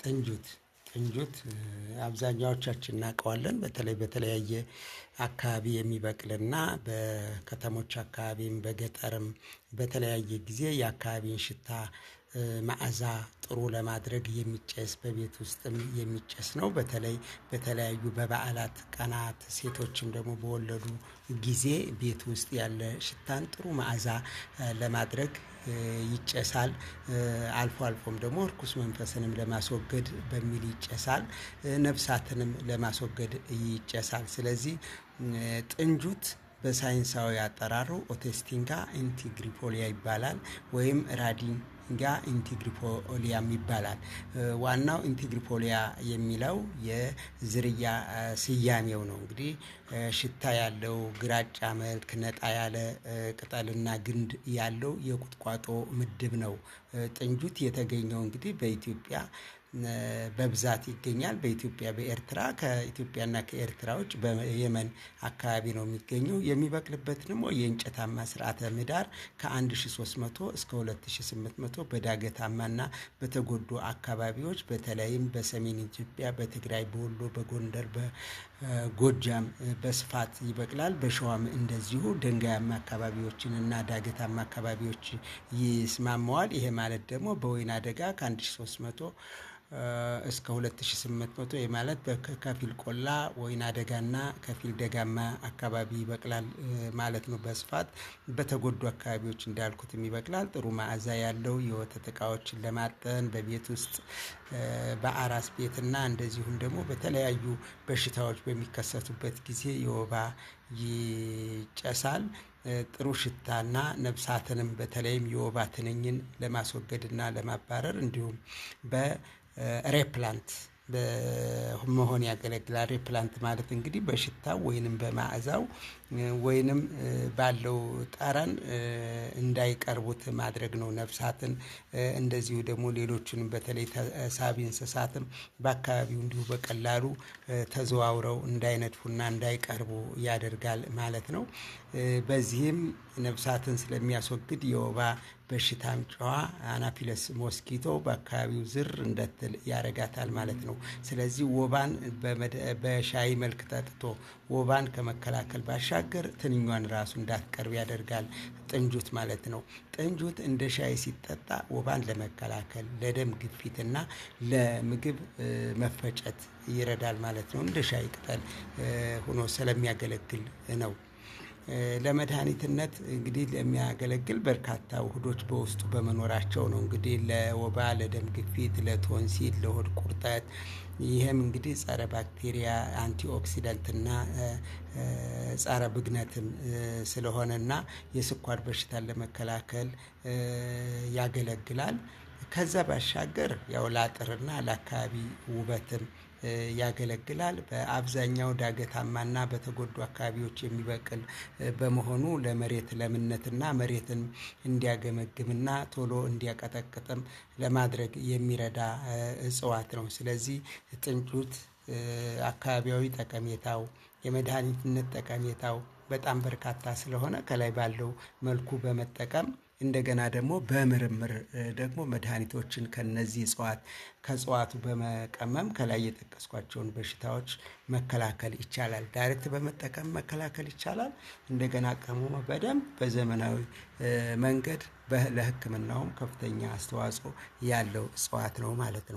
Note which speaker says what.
Speaker 1: ጥንጁት አብዛኛዎቻችን እናውቀዋለን። በተለያየ አካባቢ የሚበቅልና በከተሞች አካባቢም በገጠርም በተለያየ ጊዜ የአካባቢን ሽታ መዓዛ ጥሩ ለማድረግ የሚጨስ በቤት ውስጥም የሚጨስ ነው። በተለያዩ በበዓላት ቀናት ሴቶችም ደግሞ በወለዱ ጊዜ ቤት ውስጥ ያለ ሽታን ጥሩ መዓዛ ለማድረግ ይጨሳል። አልፎ አልፎም ደግሞ ርኩስ መንፈስንም ለማስወገድ በሚል ይጨሳል። ነፍሳትንም ለማስወገድ ይጨሳል። ስለዚህ ጥንጁት በሳይንሳዊ አጠራሩ ኦቴስቲንጋ ኢንቲግሪፎሊያ ይባላል፣ ወይም ራዲንጋ ኢንቲግሪፎሊያም ይባላል። ዋናው ኢንቲግሪፎሊያ የሚለው የዝርያ ስያሜው ነው። እንግዲህ ሽታ ያለው ግራጫ መልክ ነጣ ያለ ቅጠልና ግንድ ያለው የቁጥቋጦ ምድብ ነው። ጥንጁት የተገኘው እንግዲህ በኢትዮጵያ በብዛት ይገኛል። በኢትዮጵያ በኤርትራ ከኢትዮጵያና ከኤርትራ ውጭ በየመን አካባቢ ነው የሚገኘው። የሚበቅልበት ደግሞ የእንጨታማ ስርዓተ ምህዳር ከ1300 እስከ 2800 በዳገታማና በተጎዱ አካባቢዎች በተለይም በሰሜን ኢትዮጵያ፣ በትግራይ፣ በወሎ፣ በጎንደር፣ በጎጃም በስፋት ይበቅላል። በሸዋም እንደዚሁ ድንጋያማ አካባቢዎችን እና ዳገታማ አካባቢዎች ይስማማዋል። ይሄ ማለት ደግሞ በወይና ደጋ ከ1300 እስከ 2800 ማለት በከፊል ቆላ ወይና ደጋና ከፊል ደጋማ አካባቢ ይበቅላል ማለት ነው። በስፋት በተጎዱ አካባቢዎች እንዳልኩትም ይበቅላል። ጥሩ መዓዛ ያለው የወተት እቃዎችን ለማጠን በቤት ውስጥ በአራስ ቤትና እንደዚሁም ደግሞ በተለያዩ በሽታዎች በሚከሰቱበት ጊዜ የወባ ይጨሳል። ጥሩ ሽታና ነፍሳትንም በተለይም የወባ ትንኝን ለማስወገድና ለማባረር እንዲሁም በሬፕላንት በመሆን ያገለግላል። ሬፕላንት ማለት እንግዲህ በሽታው ወይንም በመዓዛው ወይንም ባለው ጠረን እንዳይቀርቡት ማድረግ ነው ነፍሳትን። እንደዚሁ ደግሞ ሌሎችንም በተለይ ተሳቢ እንስሳትም በአካባቢው እንዲሁ በቀላሉ ተዘዋውረው እንዳይነድፉና እንዳይቀርቡ ያደርጋል ማለት ነው። በዚህም ነፍሳትን ስለሚያስወግድ የወባ በሽታ አምጪዋ አናፊለስ ሞስኪቶ በአካባቢው ዝር እንዳትል ያረጋታል ማለት ነው። ስለዚህ ወባን በሻይ መልክ ጠጥቶ ወባን ከመከላከል ባሻገር ትንኟን ራሱ እንዳትቀርብ ያደርጋል ጥንጁት ማለት ነው። ጥንጁት እንደ ሻይ ሲጠጣ ወባን ለመከላከል ለደም ግፊትና ለምግብ መፈጨት ይረዳል ማለት ነው። እንደ ሻይ ቅጠል ሆኖ ስለሚያገለግል ነው። ለመድኃኒትነት እንግዲህ ለሚያገለግል በርካታ ውህዶች በውስጡ በመኖራቸው ነው። እንግዲህ ለወባ፣ ለደም ግፊት፣ ለቶንሲል፣ ለሆድ ቁርጠት ይህም እንግዲህ ጸረ ባክቴሪያ አንቲኦክሲዳንትና ጸረ ብግነትም ስለሆነና የስኳር በሽታን ለመከላከል ያገለግላል። ከዛ ባሻገር ያው ለአጥርና ለአካባቢ ውበትም ያገለግላል። በአብዛኛው ዳገታማና በተጎዱ አካባቢዎች የሚበቅል በመሆኑ ለመሬት ለምነትና መሬትን እንዲያገመግምና ቶሎ እንዲያቀጠቅጥም ለማድረግ የሚረዳ እጽዋት ነው። ስለዚህ ጥንጁት አካባቢያዊ ጠቀሜታው የመድኃኒትነት ጠቀሜታው በጣም በርካታ ስለሆነ ከላይ ባለው መልኩ በመጠቀም እንደገና ደግሞ በምርምር ደግሞ መድኃኒቶችን ከነዚህ ከእጽዋቱ በመቀመም ከላይ የጠቀስኳቸውን በሽታዎች መከላከል ይቻላል። ዳይሬክት በመጠቀም መከላከል ይቻላል። እንደገና ቀምሞ በደንብ በዘመናዊ መንገድ ለሕክምናውም ከፍተኛ አስተዋጽኦ ያለው እጽዋት ነው ማለት ነው።